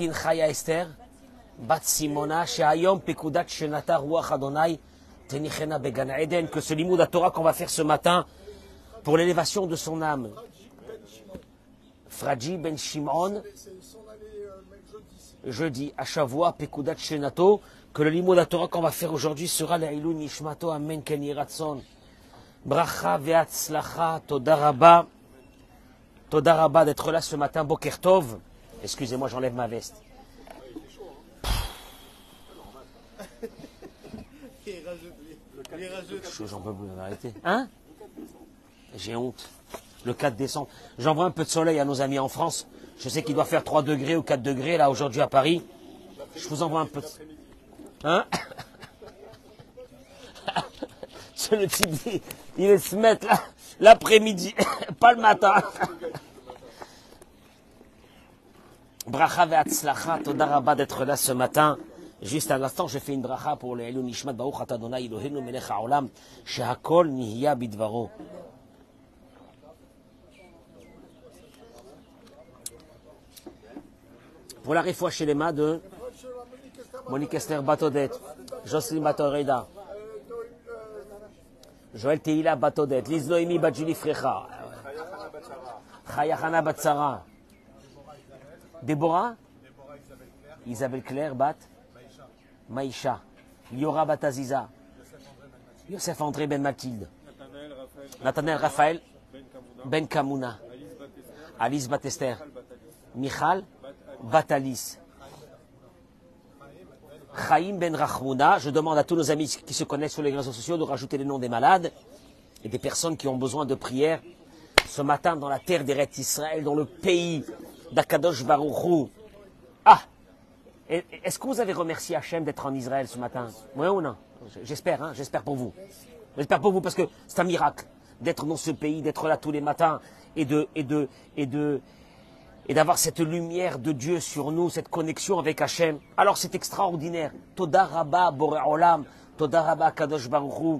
Chaya Esther, Bat Simona, Sheayom Pekudat Shenata Ruach Adonai, Tenichena Began Eden, que ce limoud à Torah qu'on va faire ce matin pour l'élévation de son âme. Fradji Ben Shimon, jeudi, à Shavua Pekudat Shenato, que le limoud à Torah qu'on va faire aujourd'hui sera l'Ailou Nishmato, Amen Ken Yiratson. Bracha Ve'atzlacha, Toda Rabba d'être là ce matin, Boker Tov. Excusez-moi, j'enlève ma veste. J'en peux plus arrêter. Hein? J'ai honte. Le 4 décembre. J'envoie un peu de soleil à nos amis en France. Je sais qu'il doit faire 3 degrés ou 4 degrés là aujourd'hui à Paris. Je vous envoie un peu de... Hein? C'est le type, il est se mettre là l'après-midi, pas le matin. Bracha ve'atzlacha, toda rabba d'être là ce matin. Juste à l'instant, je fais une bracha pour le Elou Nishmat Baruch Ata Adonai Eloheinu Melech HaOlam, Shehakol Nihya Bidvaro. Pour la réfoua chez les mains de Monique Esther Batodet, Jocelyne Batoreda, Joël Teila Batodet, Liz Noémie Badjuli Frecha, Chayachana Batsara, Déborah, Isabelle Claire Bat, Maïcha, Liora Bataziza, Yosef André Ben Mathilde, Nathanaël Raphaël Ben Kamouna, Alice Batester, Michal Batalis, Chaim Ben Rachmouna. Je demande à tous nos amis qui se connaissent sur les réseaux sociaux de rajouter les noms des malades et des personnes qui ont besoin de prière ce matin dans la terre d'Eretz Israël, dans le pays d'Akadosh Baruch Hu. Ah! Est-ce que vous avez remercié Hachem d'être en Israël ce matin? Oui ou non? J'espère, hein, j'espère pour vous. J'espère pour vous parce que c'est un miracle d'être dans ce pays, d'être là tous les matins et d'avoir cette lumière de Dieu sur nous, cette connexion avec Hachem. Alors c'est extraordinaire. Toda Rabba Boré Olam, Toda Rabba Kadosh Baruch Hu,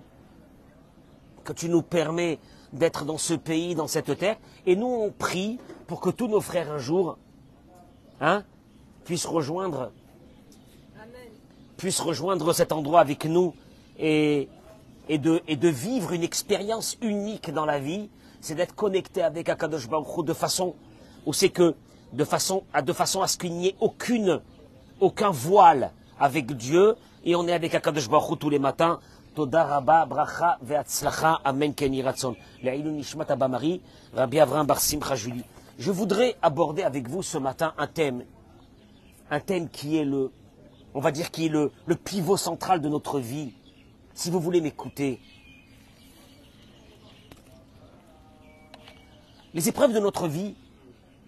que tu nous permets d'être dans ce pays, dans cette terre. Et nous on prie pour que tous nos frères un jour, hein, puissent rejoindre cet endroit avec nous et de vivre une expérience unique dans la vie, c'est d'être connecté avec Akadosh Baruch Hu de façon à ce qu'il n'y ait aucun voile avec Dieu, et on est avec Akadosh Baruch Hu tous les matins. Toda Rabba, Bracha, Ve'atzlacha, Amen Ken Yiratson. Le'ilou Nishmat Abba Mari, Rabbi Avram Bar Simcha Julie. Je voudrais aborder avec vous ce matin un thème qui est le pivot central de notre vie. Si vous voulez m'écouter, les épreuves de notre vie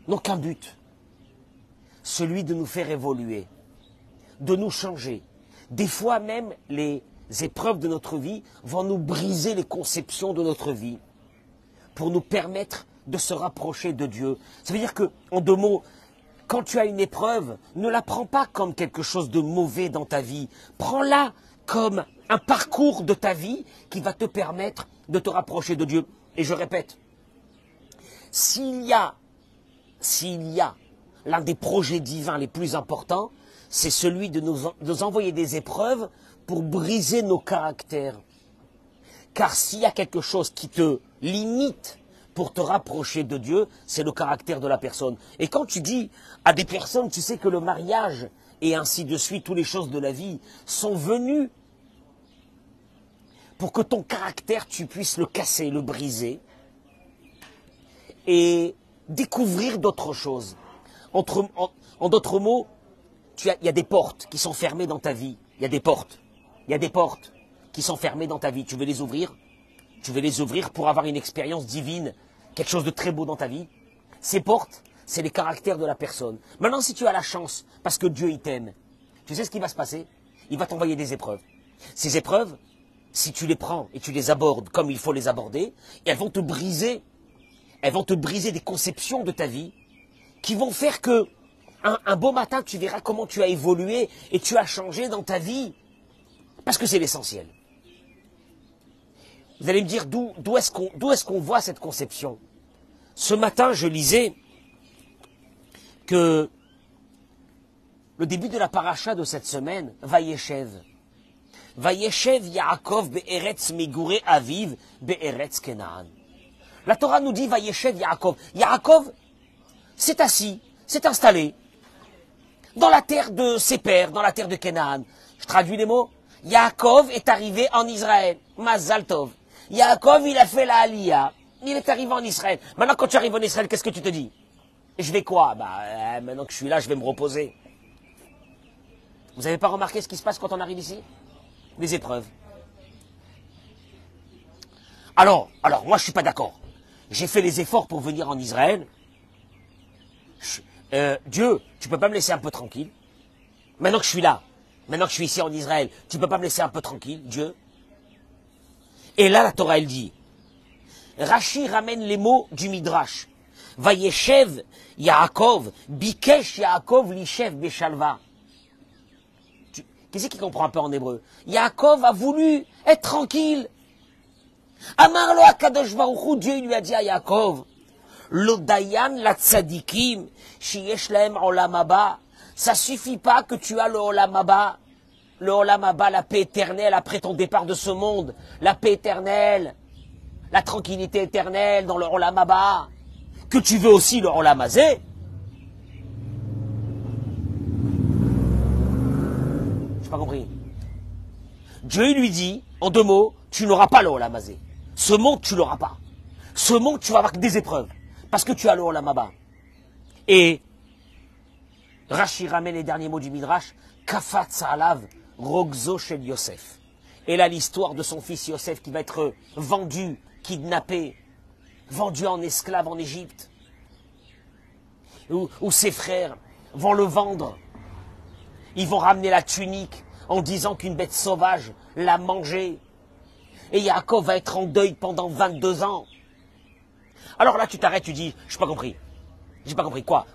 n'ont qu'un but, celui de nous faire évoluer, de nous changer. Des fois même, les épreuves de notre vie vont nous briser les conceptions de notre vie pour nous permettre de se rapprocher de Dieu. Ça veut dire que, en 2 mots, quand tu as une épreuve, ne la prends pas comme quelque chose de mauvais dans ta vie. Prends-la comme un parcours de ta vie qui va te permettre de te rapprocher de Dieu. Et je répète, s'il y a l'un des projets divins les plus importants, c'est celui de nous envoyer des épreuves pour briser nos caractères. Car s'il y a quelque chose qui te limite pour te rapprocher de Dieu, c'est le caractère de la personne. Et quand tu dis à des personnes, tu sais que le mariage et ainsi de suite, toutes les choses de la vie sont venues pour que ton caractère, tu puisses le casser, le briser et découvrir d'autres choses. En d'autres mots, il y a des portes qui sont fermées dans ta vie. Il y a des portes qui sont fermées dans ta vie. Tu veux les ouvrir? Tu veux les ouvrir pour avoir une expérience divine, quelque chose de très beau dans ta vie. Ces portes, c'est les caractères de la personne. Maintenant, si tu as la chance, parce que Dieu il t'aime, tu sais ce qui va se passer? Il va t'envoyer des épreuves. Ces épreuves, si tu les prends et tu les abordes comme il faut les aborder, elles vont te briser des conceptions de ta vie qui vont faire que un beau matin, tu verras comment tu as évolué et tu as changé dans ta vie. Parce que c'est l'essentiel. Vous allez me dire d'où est-ce qu'on voit cette conception? Ce matin, je lisais que Le début de la paracha de cette semaine, Vayeshev. Vayeshev Yaakov be'eretz migure aviv be'eretz Kenaan. La Torah nous dit Vayeshev Yaakov. Yaakov s'est assis, s'est installé dans la terre de ses pères, dans la terre de Kenaan. Je traduis les mots. Yaakov est arrivé en Israël. Mazal Tov. Yaakov, il a fait la Aliyah. Il est arrivé en Israël. Maintenant, quand tu arrives en Israël, qu'est-ce que tu te dis? Je vais quoi? Maintenant que je suis là, je vais me reposer. Vous n'avez pas remarqué ce qui se passe quand on arrive ici? Des épreuves. Alors, moi je suis pas d'accord. J'ai fait les efforts pour venir en Israël. Dieu, tu peux pas me laisser un peu tranquille? Maintenant que je suis là, maintenant que je suis ici en Israël, tu peux pas me laisser un peu tranquille, Dieu? Et là, la Torah, elle dit, Rashi ramène les mots du Midrash. Vayeshev Yaakov, Bikesh Yaakov Lishev Beshalva. Qui c'est qui comprend un peu en hébreu? Yaakov a voulu être tranquille. Amar lo HaKadosh Baruch Hu, Dieu lui a dit à Yaakov, Lo dayan la tzadikim, sheyesh lahem olam haba. Ça suffit pas que tu as le olam haba. Le olam haba, la paix éternelle après ton départ de ce monde. La paix éternelle. La tranquillité éternelle dans le olam haba. Que tu veux aussi le olam hazé. Pas compris. Dieu lui dit, en deux mots, tu n'auras pas le olam hazé. Ce monde, tu l'auras pas. Ce monde, tu vas avoir des épreuves. Parce que tu as le olam haba. Et Rashi ramène les derniers mots du Midrash, Kafatz alav rogzo shel Yosef. Et là, l'histoire de son fils Yosef qui va être vendu, kidnappé, vendu en esclave en Égypte. Où ses frères vont le vendre. Ils vont ramener la tunique en disant qu'une bête sauvage l'a mangé. Et Yaakov va être en deuil pendant 22 ans. Alors là, tu t'arrêtes, tu dis, je n'ai pas compris. J'ai pas compris. Quoi,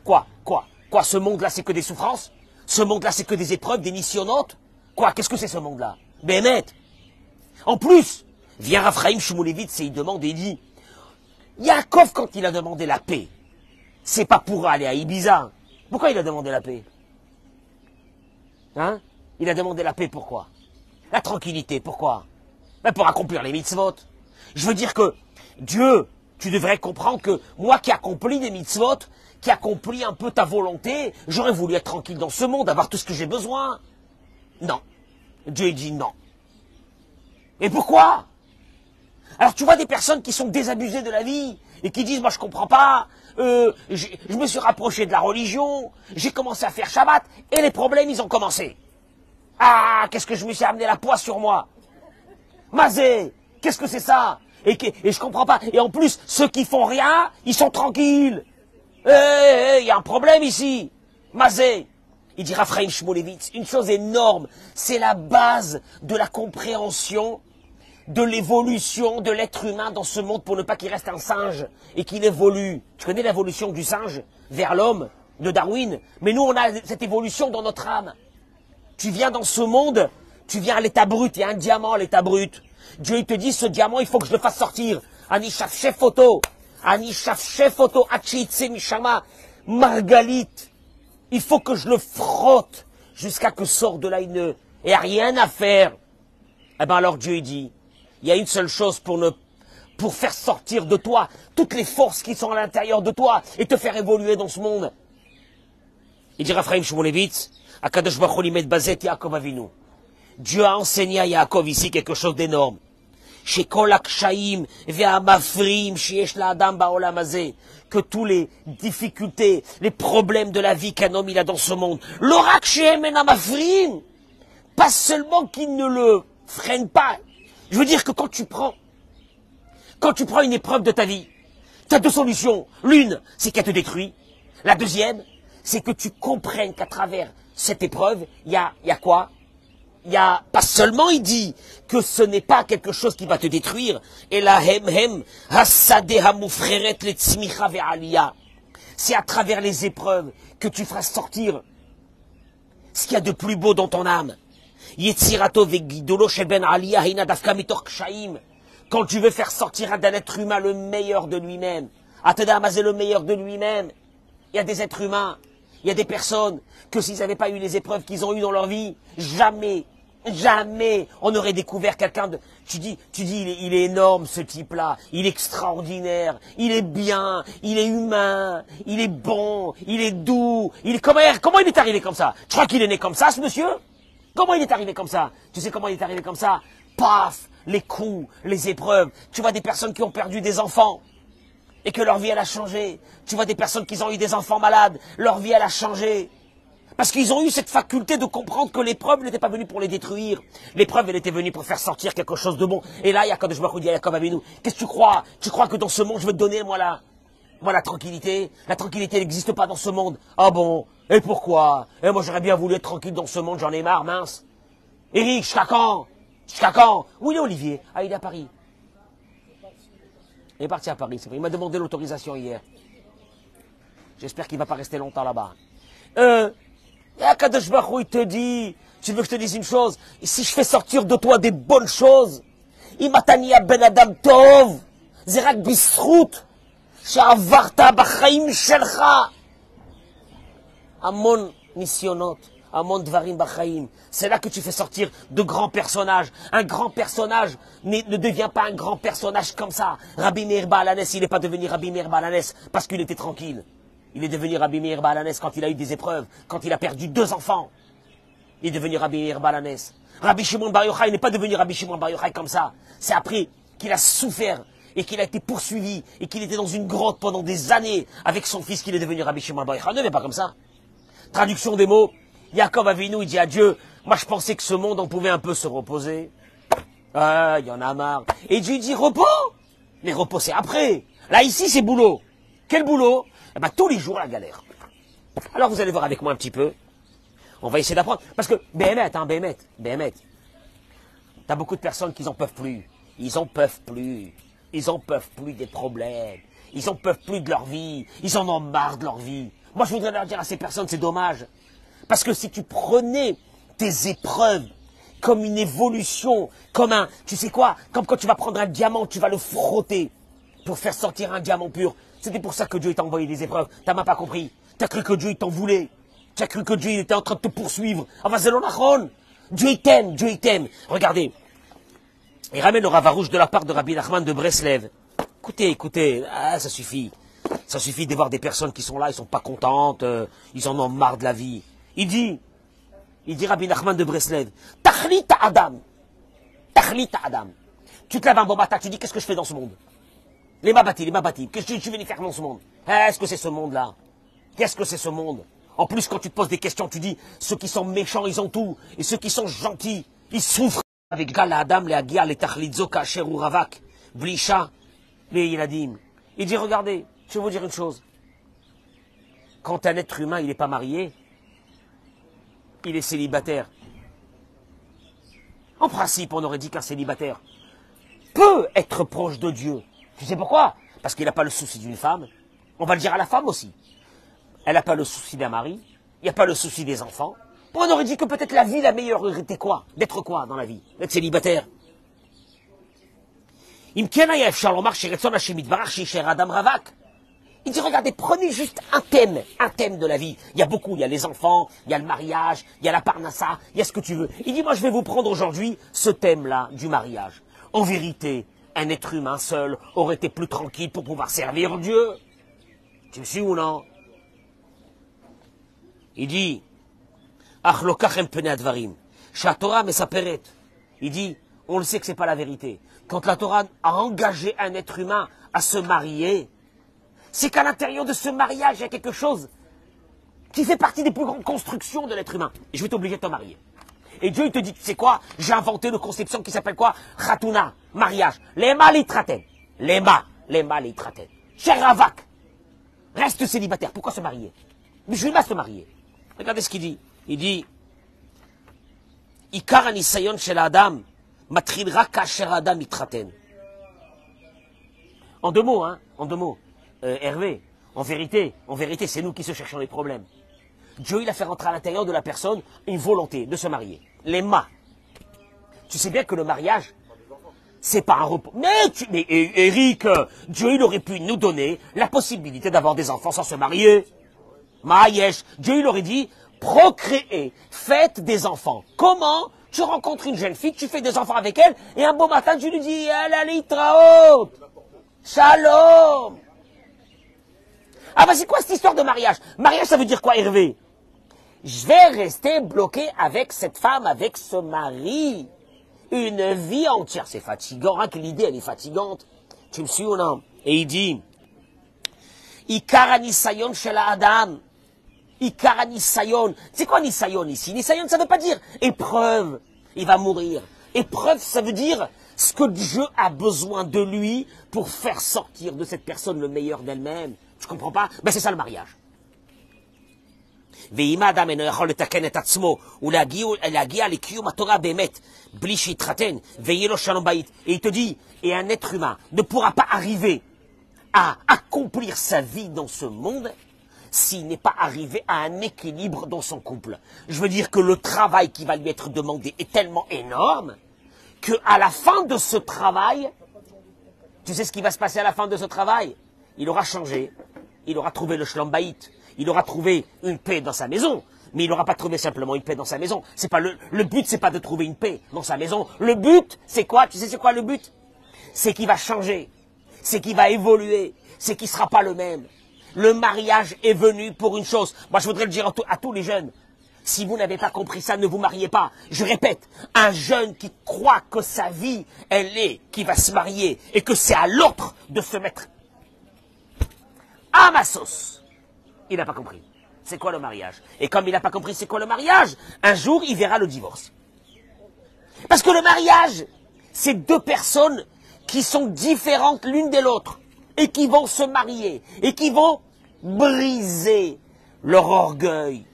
ce monde-là, c'est que des souffrances? Ce monde-là, c'est que des épreuves, des missionnautes? Quoi, qu'est-ce que c'est ce monde-là? Bémet. En plus, vient Raphaïm Shmulevitz et il demande et il dit, Yaakov, quand il a demandé la paix, c'est pas pour aller à Ibiza. Pourquoi il a demandé la paix? Hein? Il a demandé la paix, pourquoi? La tranquillité, pourquoi? Ben pour accomplir les mitzvot. Je veux dire que Dieu, tu devrais comprendre que moi qui accomplis des mitzvot, qui accomplis un peu ta volonté, j'aurais voulu être tranquille dans ce monde, avoir tout ce que j'ai besoin. Non. Dieu dit non. Et pourquoi? Alors tu vois des personnes qui sont désabusées de la vie et qui disent, moi je comprends pas, je me suis rapproché de la religion, j'ai commencé à faire Shabbat et les problèmes ils ont commencé. Ah, qu'est-ce que je me suis amené la poisse sur moi? Mazé, qu'est-ce que c'est ça? Et je comprends pas. Et en plus, ceux qui font rien, ils sont tranquilles. Il y a un problème ici. Mazé. Il dit Raphaïm Shmulevitz, une chose énorme, c'est la base de la compréhension de l'évolution de l'être humain dans ce monde pour ne pas qu'il reste un singe et qu'il évolue. Tu connais l'évolution du singe vers l'homme de Darwin? Mais nous, on a cette évolution dans notre âme. Tu viens dans ce monde, tu viens à l'état brut, il y a un diamant à l'état brut. Dieu il te dit, ce diamant, il faut que je le fasse sortir. Anishaf chef photo, Achitse Mishama, Margalit. Il faut que je le frotte jusqu'à que sorte de là il n'y a rien à faire. Eh bien alors Dieu il dit, il y a une seule chose pour faire sortir de toi toutes les forces qui sont à l'intérieur de toi et te faire évoluer dans ce monde. Il dit Raphaïm Shmulevitz, Akadosh Baruch Hu limed bazet Yaakov Avinu. Dieu a enseigné à Yaakov ici quelque chose d'énorme. Chez Kol HaKshaim ve'amafrim sheyesh la'adam ba'olam hazeh, que tous les difficultés, les problèmes de la vie qu'un homme il a dans ce monde, lo rak shehem en amafrim, pas seulement qu'il ne le freine pas. Je veux dire que quand tu prends une épreuve de ta vie, tu as deux solutions. L'une, c'est qu'elle te détruit. La deuxième, c'est que tu comprennes qu'à travers cette épreuve, il y a quoi? Il y a, pas seulement il dit que ce n'est pas quelque chose qui va te détruire, et la c'est à travers les épreuves que tu feras sortir ce qu'il y a de plus beau dans ton âme. Quand tu veux faire sortir d'un être humain le meilleur de lui-même, le meilleur de lui-même, il y a des êtres humains, Il y a des personnes que s'ils n'avaient pas eu les épreuves qu'ils ont eues dans leur vie, jamais, jamais on aurait découvert quelqu'un de... Tu dis, il est énorme ce type-là, il est extraordinaire, il est bien, il est humain, il est bon, il est doux, comment il est arrivé comme ça? Tu crois qu'il est né comme ça, ce monsieur? Comment il est arrivé comme ça? Tu sais comment il est arrivé comme ça? Paf, les coups, les épreuves. Tu vois des personnes qui ont perdu des enfants et que leur vie elle a changé. Tu vois des personnes qui ont eu des enfants malades, leur vie elle a changé. Parce qu'ils ont eu cette faculté de comprendre que l'épreuve n'était pas venue pour les détruire. L'épreuve, elle était venue pour faire sortir quelque chose de bon. Et là, il y a Kadosh Baruch Hu dit à Yaakov Avinu, qu'est-ce que tu crois? Tu crois que dans ce monde, je vais te donner, moi, la tranquillité? La tranquillité n'existe pas dans ce monde. Ah bon? Et pourquoi? Et moi, j'aurais bien voulu être tranquille dans ce monde, j'en ai marre, mince. Eric, jusqu'à quand? Jusqu'à quand? Où il est Olivier? Ah, il est à Paris. Il est parti à Paris, c'est vrai. Il m'a demandé l'autorisation hier. J'espère qu'il ne va pas rester longtemps là-bas. Kadosh Baruch Hu, il te dit, tu veux que je te dise une chose? Si je fais sortir de toi des bonnes choses, Imatania ben Adam Tov, Zerak Bisrout, Sha'avarta Bachaim Shelcha, Amon Nisionot, Amon Dvarim Bachaim. C'est là que tu fais sortir de grands personnages. Un grand personnage ne devient pas un grand personnage comme ça. Rabbi Meir Baal HaNes, il n'est pas devenu Rabbi Meir Baal HaNes parce qu'il était tranquille. Il est devenu Rabbi Meir Baal HaNes quand il a eu des épreuves, quand il a perdu 2 enfants. Il est devenu Rabbi Meir Baal HaNes. Rabbi Shimon Bar Yochai n'est pas devenu Rabbi Shimon Bar Yochai comme ça. C'est après qu'il a souffert et qu'il a été poursuivi et qu'il était dans une grotte pendant des années avec son fils qu'il est devenu Rabbi Shimon Bar Yochai. Ne n'est pas comme ça. Traduction des mots. Yaakov Avinu, il dit à Dieu, moi je pensais que ce monde on pouvait un peu se reposer. Ah, il y en a marre. Et Dieu dit repos. Mais repos c'est après. Là ici c'est boulot. Quel boulot? Eh ben, tous les jours, la galère. Alors, vous allez voir avec moi un petit peu. On va essayer d'apprendre. Parce que, Béhémet, t'as beaucoup de personnes qui n'en peuvent plus. Ils en peuvent plus. Ils en peuvent plus des problèmes. Ils en peuvent plus de leur vie. Ils en ont marre de leur vie. Moi, je voudrais leur dire à ces personnes, c'est dommage. Parce que si tu prenais tes épreuves comme une évolution, comme un, tu sais quoi, comme quand tu vas prendre un diamant, tu vas le frotter pour faire sortir un diamant pur. C'était pour ça que Dieu t'a envoyé des épreuves. T'as même pas compris. T'as cru que Dieu t'en voulait. T'as cru que Dieu était en train de te poursuivre. Enfin, c'est l'onachron. Dieu il t'aime, Dieu il t'aime. Regardez. Il ramène le ravarouche de la part de Rabbi Nachman de Breslev. Écoutez, ah, ça suffit. Ça suffit de voir des personnes qui sont là, ils sont pas contentes, ils en ont marre de la vie. Il dit Rabbi Nachman de Breslev, Tachlit Adam. Tu te lèves un bon matin, tu dis qu'est-ce que je fais dans ce monde? Les mabati, qu'est-ce que tu viens faire dans ce monde? Est-ce que c'est ce monde-là? Qu'est-ce que c'est ce monde? En plus, quand tu te poses des questions, tu dis, ceux qui sont méchants, ils ont tout. Et ceux qui sont gentils, ils souffrent. Avec Gala Adam, les Agia, les Tachlitzoka, Cherou Ravak, Blisha, les Yiladim. Il dit, regardez, je vais vous dire une chose. Quand un être humain, il n'est pas marié, il est célibataire. En principe, on aurait dit qu'un célibataire peut être proche de Dieu. Tu sais pourquoi? Parce qu'il n'a pas le souci d'une femme. On va le dire à la femme aussi. Elle n'a pas le souci d'un mari. Il n'y a pas le souci des enfants. On aurait dit que peut-être la vie la meilleure était quoi? D'être quoi dans la vie? D'être célibataire. Il dit, regardez, prenez juste un thème de la vie. Il y a beaucoup, il y a les enfants, il y a le mariage, il y a la parnassa, il y a ce que tu veux. Il dit, moi je vais vous prendre aujourd'hui ce thème-là du mariage. En vérité, un être humain seul aurait été plus tranquille pour pouvoir servir Dieu. Tu me suis ou non? Il dit, il dit, on le sait que c'est pas la vérité. Quand la Torah a engagé un être humain à se marier, c'est qu'à l'intérieur de ce mariage, il y a quelque chose qui fait partie des plus grandes constructions de l'être humain. Et je vais t'obliger de te marier. Et Dieu, il te dit, tu sais quoi? J'ai inventé une conception qui s'appelle quoi? Khatuna, mariage. Lema litraten. Lema litraten. Cher Ravak. Reste célibataire. Pourquoi se marier? Mais je vais pas se marier. Regardez ce qu'il dit. Il dit, Ikar anisayon shel Adam, matrilra kasher Adam itraten. En deux mots, Hervé, en vérité, c'est nous qui se cherchons les problèmes. Dieu, il a fait rentrer à l'intérieur de la personne une volonté de se marier. Les ma. Tu sais bien que le mariage, c'est pas un repos. Mais Eric, Dieu, il aurait pu nous donner la possibilité d'avoir des enfants sans se marier. Ma'ayesh. Dieu, il aurait dit, procréez, faites des enfants. Comment? Tu rencontres une jeune fille, tu fais des enfants avec elle, et un beau matin, tu lui dis, allez, traot, shalom. Ah bah c'est quoi cette histoire de mariage? Mariage, ça veut dire quoi, Hervé? Je vais rester bloqué avec cette femme, avec ce mari, une vie entière. C'est fatigant, hein, que l'idée, elle est fatigante. Tu me suis ou non? Et il dit, Ikara Nisayon Shela Adam. Ikara Nisayon. C'est quoi Nisayon ici? Nisayon, ça veut pas dire épreuve. Il va mourir. Épreuve, ça veut dire ce que Dieu a besoin de lui pour faire sortir de cette personne le meilleur d'elle-même. Tu comprends pas? Ben c'est ça le mariage. Et il te dit, et un être humain ne pourra pas arriver à accomplir sa vie dans ce monde s'il n'est pas arrivé à un équilibre dans son couple. Je veux dire que le travail qui va lui être demandé est tellement énorme qu'à la fin de ce travail, tu sais ce qui va se passer à la fin de ce travail? Il aura changé, il aura trouvé le shalom bayit, il aura trouvé une paix dans sa maison, mais il n'aura pas trouvé simplement une paix dans sa maison. C'est pas le but, c'est pas de trouver une paix dans sa maison. Le but, c'est quoi? Tu sais c'est quoi le but? C'est qu'il va changer, c'est qu'il va évoluer, c'est qu'il sera pas le même. Le mariage est venu pour une chose. Moi, je voudrais le dire à tous les jeunes. Si vous n'avez pas compris ça, ne vous mariez pas. Je répète, un jeune qui croit que sa vie, elle est, qui va se marier, et que c'est à l'autre de se mettre à ma sauce, il n'a pas compris. C'est quoi le mariage? Et comme il n'a pas compris c'est quoi le mariage, un jour, il verra le divorce. Parce que le mariage, c'est deux personnes qui sont différentes l'une de l'autre, et qui vont se marier, et qui vont briser leur orgueil,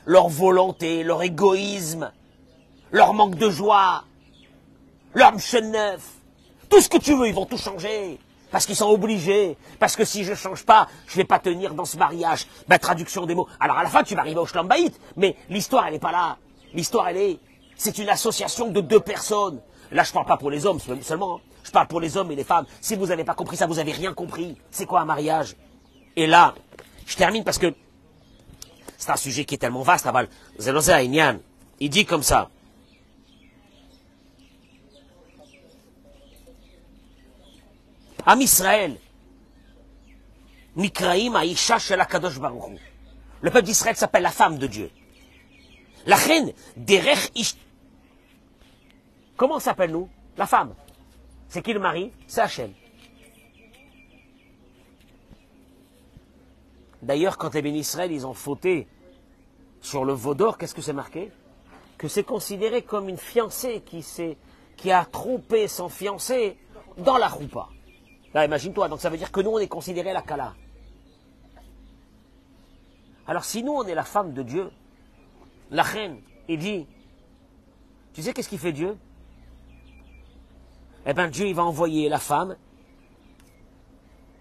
leur volonté, leur égoïsme, leur manque de joie, leur mcheneuf, tout ce que tu veux, ils vont tout changer. Parce qu'ils sont obligés. Parce que si je ne change pas, je ne vais pas tenir dans ce mariage. Ben, traduction des mots. Alors à la fin, tu vas arriver au Shalom Bayit. Mais l'histoire, elle n'est pas là. L'histoire, c'est une association de deux personnes. Là, je ne parle pas pour les hommes seulement. Hein. Je parle pour les hommes et les femmes. Si vous n'avez pas compris ça, vous n'avez rien compris. C'est quoi un mariage? Et là, je termine parce que c'est un sujet qui est tellement vaste. Zelozé Inyan, il dit comme ça. Am Israël, Nikraim Aisha Shel HaKadosh Baruch Hu. Le peuple d'Israël s'appelle la femme de Dieu. La reine Derech Ish. Comment s'appelle-nous? La femme. C'est qui le mari? C'est Hachem. D'ailleurs, quand les bénis Israël, ils ont fauté sur le veau d'or, qu'est-ce que c'est marqué? Que c'est considéré comme une fiancée qui a trompé son fiancé dans la roupa. Là, imagine-toi, donc ça veut dire que nous, on est considéré la Kala. Alors, si nous, on est la femme de Dieu, la reine, il dit, tu sais qu'est-ce qu'il fait Dieu? Eh bien, Dieu, il va envoyer la femme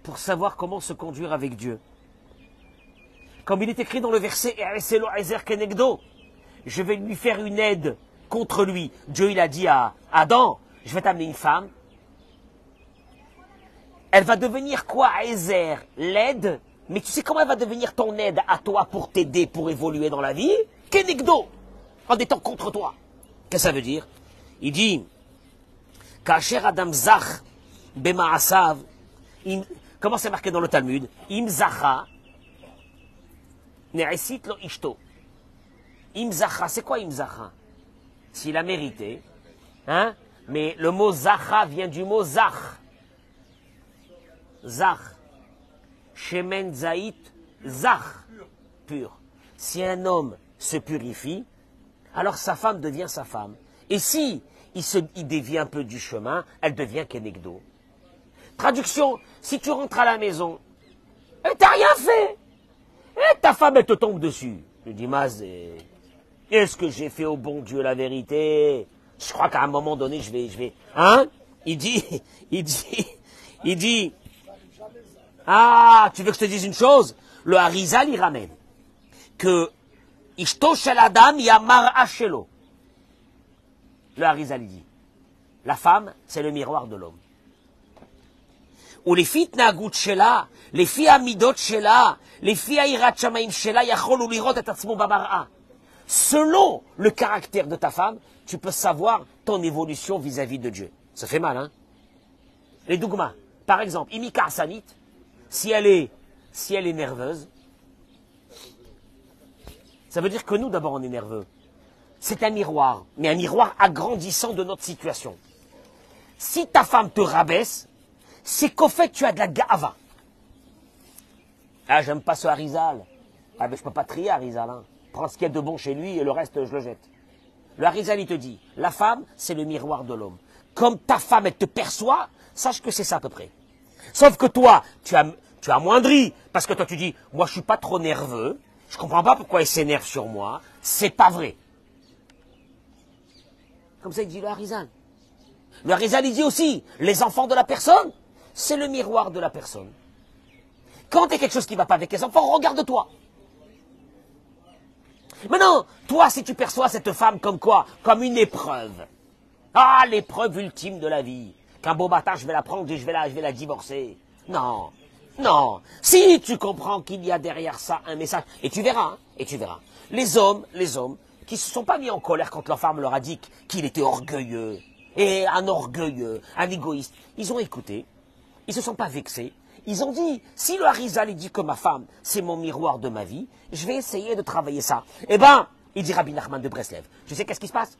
pour savoir comment se conduire avec Dieu. Comme il est écrit dans le verset, je vais lui faire une aide contre lui. Dieu, il a dit à Adam, je vais t'amener une femme. Elle va devenir quoi, Ezer? L'aide. Mais tu sais comment elle va devenir ton aide à toi pour t'aider, pour évoluer dans la vie? Kenegdo, en étant contre toi. Qu'est-ce que ça veut dire? Il dit, Kacher Adam Zach Bemaasav, comment c'est marqué dans le Talmud? Im Zacha, Neresit lo Ishto. Im Zacha, c'est quoi Im Zacha? S'il a mérité, hein? Mais le mot Zacha vient du mot Zach. Zach. Shemen Zaït, Zach. Pur. Si un homme se purifie, alors sa femme devient sa femme. Et si il dévie un peu du chemin, elle devient Kenegdo. Traduction, si tu rentres à la maison, et t'as rien fait, et ta femme, elle te tombe dessus. Je dis, Mazé, est-ce que j'ai fait au bon Dieu la vérité? Je crois qu'à un moment donné, je vais, hein? Il dit, ah, tu veux que je te dise une chose? Le Harizal, il ramène que Ishto shel Adam yamar ashelo. Le Harizal, il dit, la femme, c'est le miroir de l'homme. ולפי התנהגות שלה, לפי המידות שלה, לפי היראת שמיים שלה, יכול הוא לראות את עצמו במראה. Selon le caractère de ta femme, tu peux savoir ton évolution vis-à-vis de Dieu. Ça fait mal, hein? Les dougmas. Par exemple, Imika Hassanit, si elle est nerveuse, ça veut dire que nous, d'abord, on est nerveux. C'est un miroir, mais un miroir agrandissant de notre situation. Si ta femme te rabaisse, c'est qu'au fait, tu as de la gava. Ah, j'aime pas ce Harizal. Ah, mais je peux pas trier Harizal, hein. Prends ce qu'il y a de bon chez lui et le reste, je le jette. Le Harizal, il te dit, la femme, c'est le miroir de l'homme. Comme ta femme, elle te perçoit, sache que c'est ça à peu près. Sauf que toi, tu as amoindri, parce que toi, tu dis, moi, je suis pas trop nerveux, je comprends pas pourquoi elle s'énerve sur moi, c'est pas vrai. Comme ça, il dit le Harizal. Le Harizal, il dit aussi, les enfants de la personne, c'est le miroir de la personne. Quand il y a quelque chose qui ne va pas avec les enfants, regarde-toi. Maintenant, toi, si tu perçois cette femme comme quoi? Comme une épreuve. Ah, l'épreuve ultime de la vie. Qu'un beau matin, je vais la prendre et je vais la divorcer. Non, non. Si tu comprends qu'il y a derrière ça un message, et tu verras, hein, et tu verras. Les hommes, qui se sont pas mis en colère quand leur femme leur a dit qu'il était orgueilleux, et un orgueilleux, un égoïste, ils ont écouté, ils se sont pas vexés. Ils ont dit, si le Harizal dit que ma femme, c'est mon miroir de ma vie, je vais essayer de travailler ça. Eh ben, il dit Rabbi Nachman de Breslev, tu sais qu'est-ce qui se passe?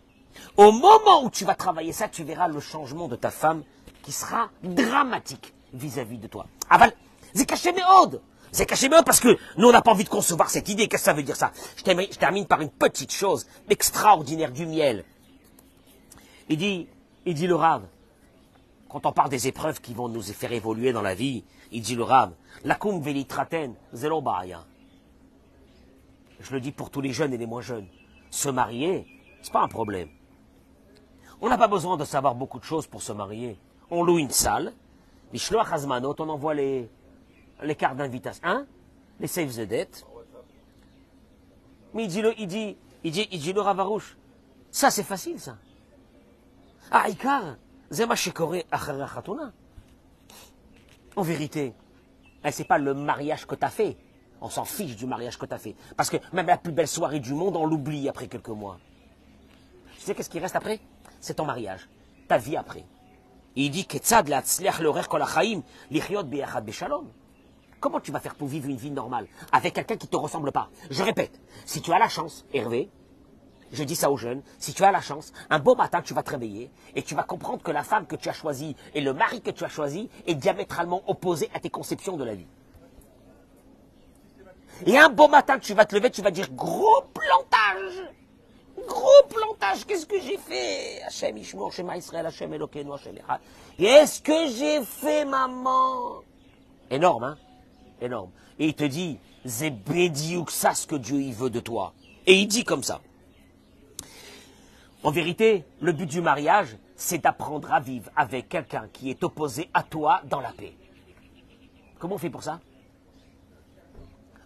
Au moment où tu vas travailler ça, tu verras le changement de ta femme qui sera dramatique vis-à-vis de toi. Aval, c'est caché méode. C'est caché méode parce que nous, on n'a pas envie de concevoir cette idée. Qu'est-ce que ça veut dire ça? Je termine par une petite chose extraordinaire du miel. Il dit le Rav, quand on parle des épreuves qui vont nous faire évoluer dans la vie, il dit le Rav, lakum velitraten zelo ba'aya. Je le dis pour tous les jeunes et les moins jeunes. Se marier, c'est pas un problème. On n'a pas besoin de savoir beaucoup de choses pour se marier. On loue une salle, les shloach hazmanot, on envoie les cartes d'invitation, hein, les save the date. Mais il dit le Rav Arush, ça c'est facile ça. Ah, Ikar, zema shekore achara chatuna. En vérité, c'est pas le mariage que tu as fait. On s'en fiche du mariage que tu as fait. Parce que même la plus belle soirée du monde, on l'oublie après quelques mois. Tu sais qu'est-ce qui reste après? C'est ton mariage, ta vie après. Et il dit comment tu vas faire pour vivre une vie normale avec quelqu'un qui ne te ressemble pas? Je répète, si tu as la chance, Hervé, je dis ça aux jeunes, si tu as la chance, un beau matin tu vas te réveiller et tu vas comprendre que la femme que tu as choisie et le mari que tu as choisi est diamétralement opposé à tes conceptions de la vie. Et un beau matin tu vas te lever, tu vas dire gros plantage. Gros plantage, qu'est-ce que j'ai fait? Hachem Ishmor, Shema Israël, Hachem Elokeinu, Hachem Echad. Qu'est-ce que j'ai fait, maman? Énorme, hein? Énorme. Et il te dit, c'est bédiouk ça ce que Dieu il veut de toi. Et il dit comme ça. En vérité, le but du mariage, c'est d'apprendre à vivre avec quelqu'un qui est opposé à toi dans la paix. Comment on fait pour ça?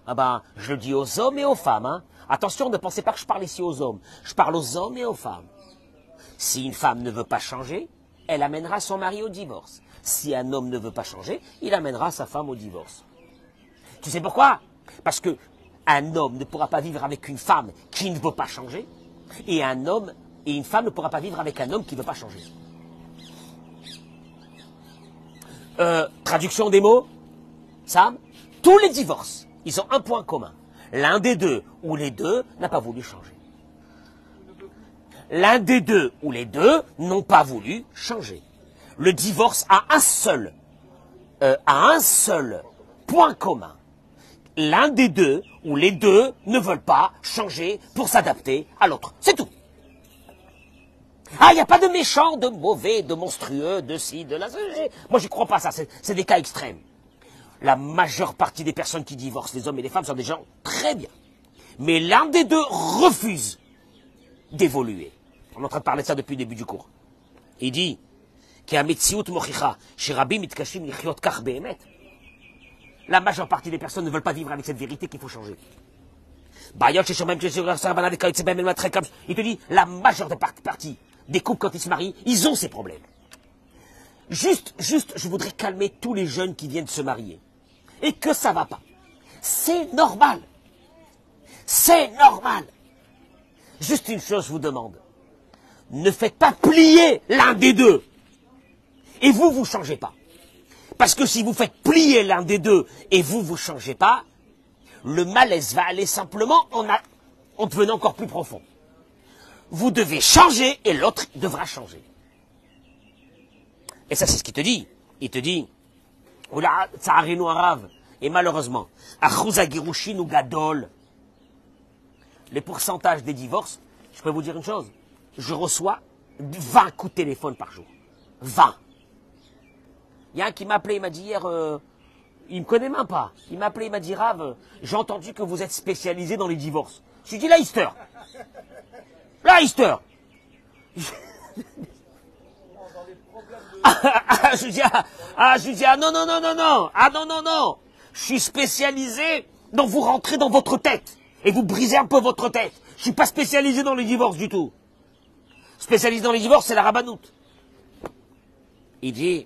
Ah ben, je le dis aux hommes et aux femmes, hein. Attention, ne pensez pas que je parle ici aux hommes. Je parle aux hommes et aux femmes. Si une femme ne veut pas changer, elle amènera son mari au divorce. Si un homme ne veut pas changer, il amènera sa femme au divorce. Tu sais pourquoi? Parce que un homme ne pourra pas vivre avec une femme qui ne veut pas changer, et une femme ne pourra pas vivre avec un homme qui ne veut pas changer. Traduction des mots, Sam, tous les divorces, ils ont un point commun. L'un des deux ou les deux n'a pas voulu changer. L'un des deux ou les deux n'ont pas voulu changer. Le divorce a un seul point commun. L'un des deux ou les deux ne veulent pas changer pour s'adapter à l'autre. C'est tout. Ah, il n'y a pas de méchant, de mauvais, de monstrueux, de ci, de là. Moi, je ne crois pas à ça. C'est des cas extrêmes. La majeure partie des personnes qui divorcent, les hommes et les femmes, sont des gens très bien. Mais l'un des deux refuse d'évoluer. On est en train de parler de ça depuis le début du cours. Il dit la majeure partie des personnes ne veulent pas vivre avec cette vérité qu'il faut changer. Il te dit, la majeure partie des couples, quand ils se marient, ils ont ces problèmes. Juste, je voudrais calmer tous les jeunes qui viennent se marier. Et que ça va pas. C'est normal. C'est normal. Juste une chose, je vous demande. Ne faites pas plier l'un des deux. Et vous, vous changez pas. Parce que si vous faites plier l'un des deux et vous changez pas, le malaise va aller simplement en devenant encore plus profond. Vous devez changer et l'autre devra changer. Et ça, c'est ce qu'il te dit. Il te dit, Oula, tsarinu arav. Et malheureusement, achouza girushin ou gadol. Les pourcentages des divorces, je peux vous dire une chose. Je reçois 20 coups de téléphone par jour. 20. Il y a un qui m'a appelé, il m'a dit hier, il me connaît même pas. Il m'a appelé, il m'a dit, Rav, j'ai entendu que vous êtes spécialisé dans les divorces. Je lui ai dit, Leister. Leister. Je lui dis, non. Ah non. Je suis spécialisé dans vous rentrer dans votre tête. Et vous brisez un peu votre tête. Je suis pas spécialisé dans les divorces du tout. Spécialisé dans les divorces, c'est la rabanoute. Il dit,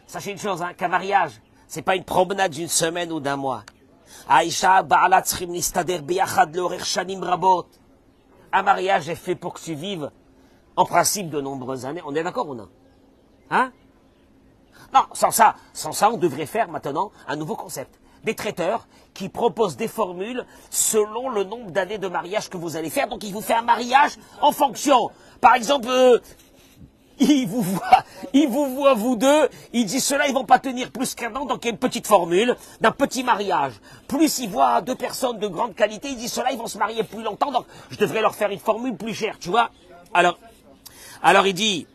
sachez une chose, qu'un mariage, c'est pas une promenade d'une semaine ou d'un mois. Aïcha, Ba'ala tzrim nistader biyachad leorer shanim rabot. Un mariage est fait pour que tu vives, en principe, de nombreuses années. On est d'accord ou non? Hein? Non, sans ça, on devrait faire maintenant un nouveau concept. Des traiteurs qui proposent des formules selon le nombre d'années de mariage que vous allez faire. Donc, il vous fait un mariage en fonction. Par exemple, il vous voit vous deux, il dit ceux-là ils vont pas tenir plus qu'un an, donc il y a une petite formule d'un petit mariage. Plus il voit deux personnes de grande qualité, il dit ceux-là ils vont se marier plus longtemps, donc je devrais leur faire une formule plus chère, tu vois. Alors il dit,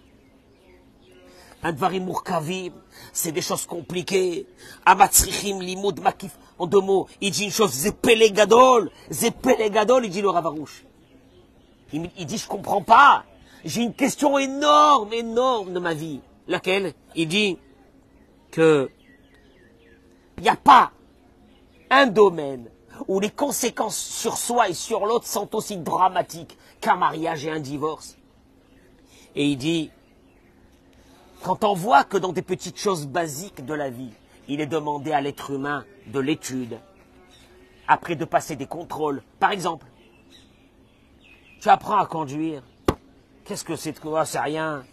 Advarim murkavim, c'est des choses compliquées. Amatzrichim limud makif. En deux mots, il dit une chose, zepele gadol, il dit le Ravarouche. Il dit je comprends pas. J'ai une question énorme de ma vie. Laquelle? Il dit que il n'y a pas un domaine où les conséquences sur soi et sur l'autre sont aussi dramatiques qu'un mariage et un divorce. Et il dit, quand on voit que dans des petites choses basiques de la vie, il est demandé à l'être humain de l'étude, après de passer des contrôles. Par exemple, tu apprends à conduire. Qu'est-ce que c'est de quoi? C'est rien.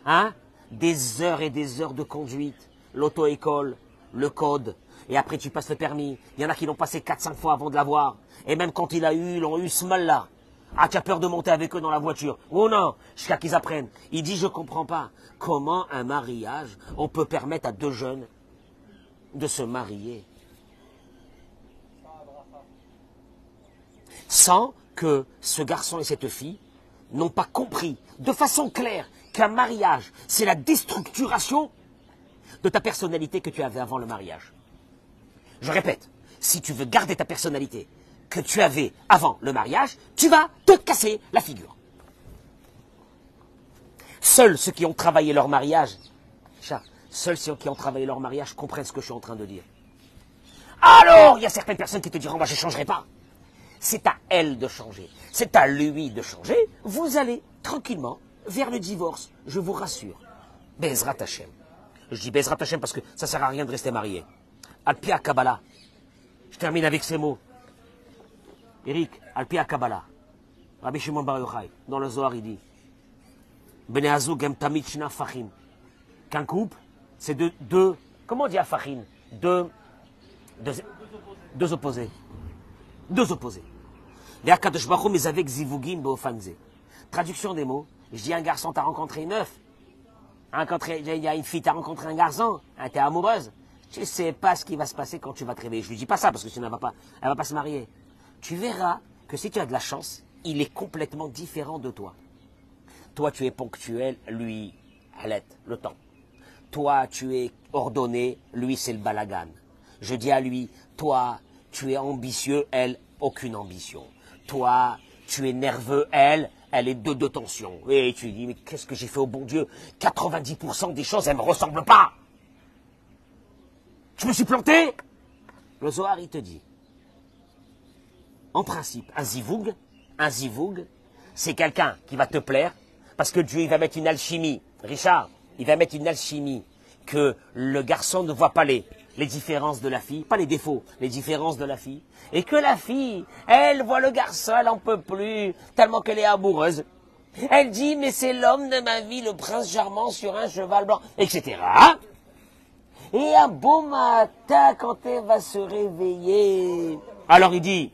Hein? Des heures et des heures de conduite. L'auto-école, le code. Et après, tu passes le permis. Il y en a qui l'ont passé 4-5 fois avant de l'avoir. Et même quand ils l'ont eu ce mal-là. Ah, tu as peur de monter avec eux dans la voiture. Oh non, jusqu'à qu'ils apprennent. Il dit, je comprends pas. Comment un mariage, on peut permettre à deux jeunes de se marier sans que ce garçon et cette fille n'ont pas compris de façon claire qu'un mariage, c'est la déstructuration de ta personnalité que tu avais avant le mariage. Je répète, si tu veux garder ta personnalité que tu avais avant le mariage, tu vas te casser la figure. Seuls ceux qui ont travaillé leur mariage, comprennent ce que je suis en train de dire. Alors, il y a certaines personnes qui te diront, moi je ne changerai pas. C'est à elle de changer. C'est à lui de changer. Vous allez tranquillement vers le divorce. Je vous rassure. Bezrat Hashem. Je dis Bezrat Hashem parce que ça ne sert à rien de rester marié. Al-Pi Kabbalah. Je termine avec ces mots. Eric, Al-Pi Kabbalah. Rabbi Shimon Bar Yochai. Dans le Zohar, il dit Bnei Azug em tamid shna fachim. Qu'un couple, c'est deux. Comment on dit afachim? Deux opposés. Deux opposés. Traduction des mots. Je dis un garçon, t'as rencontré une meuf. Il y a une fille, t'as rencontré un garçon. T'es amoureuse. Tu sais pas ce qui va se passer quand tu vas te réveiller. Je lui dis pas ça parce que sinon elle va pas se marier. Tu verras que si tu as de la chance, il est complètement différent de toi. Toi, tu es ponctuel, lui, le temps. Toi, tu es ordonné, lui, c'est le balagan. Je dis à lui, toi, tu es ambitieux, elle, aucune ambition. Toi, tu es nerveux, elle est de tension. Et tu dis, mais qu'est-ce que j'ai fait au bon Dieu? 90% des choses, elles ne me ressemblent pas. Je me suis planté. Le Zohar, il te dit, en principe, un zivoug, c'est quelqu'un qui va te plaire, Parce que Dieu, il va mettre une alchimie. Richard, il va mettre une alchimie que le garçon ne voit pas les différences de la fille, pas les défauts, les différences de la fille. Et que la fille, elle voit le garçon, elle en peut plus, tellement qu'elle est amoureuse. Elle dit, mais c'est l'homme de ma vie, le prince charmant sur un cheval blanc, etc. Et un beau matin, quand elle va se réveiller, alors il dit,